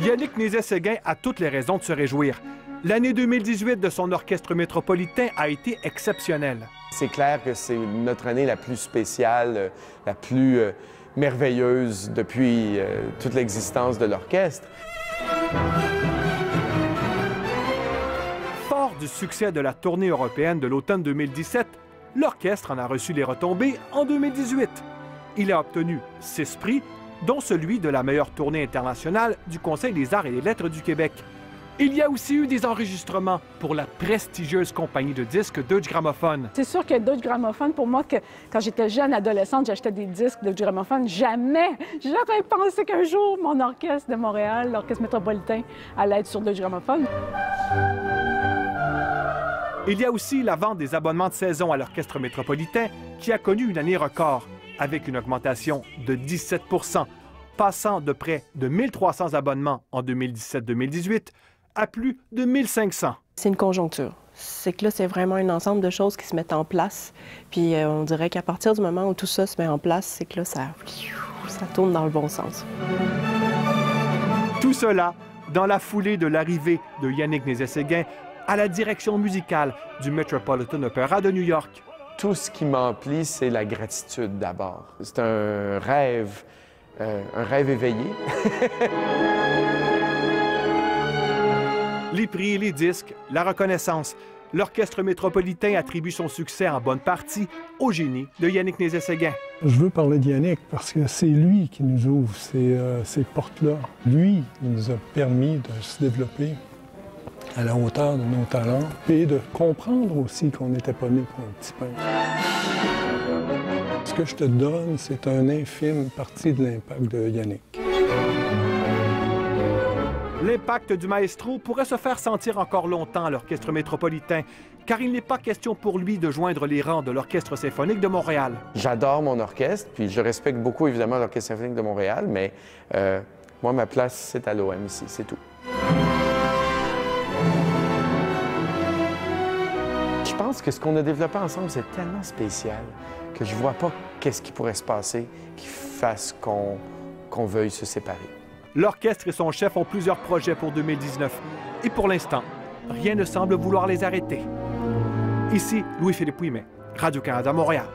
Yannick Nézet-Séguin a toutes les raisons de se réjouir. L'année 2018 de son orchestre métropolitain a été exceptionnelle. C'est clair que c'est notre année la plus spéciale, la plus merveilleuse depuis toute l'existence de l'orchestre. Fort du succès de la tournée européenne de l'automne 2017, l'orchestre en a reçu les retombées en 2018. Il a obtenu 6 prix, dont celui de la meilleure tournée internationale du Conseil des arts et des lettres du Québec. Il y a aussi eu des enregistrements pour la prestigieuse compagnie de disques Deutsche Grammophon. C'est sûr que Deutsche Grammophon, pour moi, quand j'étais jeune adolescente, j'achetais des disques de Deutsche Grammophon. Jamais j'aurais pensé qu'un jour, mon orchestre de Montréal, l'orchestre métropolitain, allait être sur Deutsche Grammophon. Il y a aussi la vente des abonnements de saison à l'orchestre métropolitain qui a connu une année record, avec une augmentation de 17 %, passant de près de 1300 abonnements en 2017-2018 à plus de 1500. C'est une conjoncture. C'est que là, c'est vraiment un ensemble de choses qui se mettent en place. Puis on dirait qu'à partir du moment où tout ça se met en place, c'est que là, ça tourne dans le bon sens. Tout cela dans la foulée de l'arrivée de Yannick Nézet-Séguin à la direction musicale du Metropolitan Opera de New York. Tout ce qui m'emplit, c'est la gratitude d'abord. C'est un rêve éveillé. Les prix, les disques, la reconnaissance. L'Orchestre métropolitain attribue son succès en bonne partie au génie de Yannick Nézet-Séguin. Je veux parler de Yannick parce que c'est lui qui nous ouvre ces portes-là. Lui, il nous a permis de se développer à la hauteur de nos talents et de comprendre aussi qu'on n'était pas né pour un petit pain. Ce que je te donne, c'est un infime partie de l'impact de Yannick. L'impact du maestro pourrait se faire sentir encore longtemps à l'Orchestre métropolitain, car il n'est pas question pour lui de joindre les rangs de l'Orchestre symphonique de Montréal. J'adore mon orchestre, puis je respecte beaucoup évidemment l'Orchestre symphonique de Montréal, mais moi, ma place, c'est à l'OM ici, c'est tout. Je pense que ce qu'on a développé ensemble, c'est tellement spécial que je vois pas qu'est-ce qui pourrait se passer qui fasse qu'on veuille se séparer. L'orchestre et son chef ont plusieurs projets pour 2019. Et pour l'instant, rien ne semble vouloir les arrêter. Ici, Louis-Philippe Ouimet, Radio-Canada, Montréal.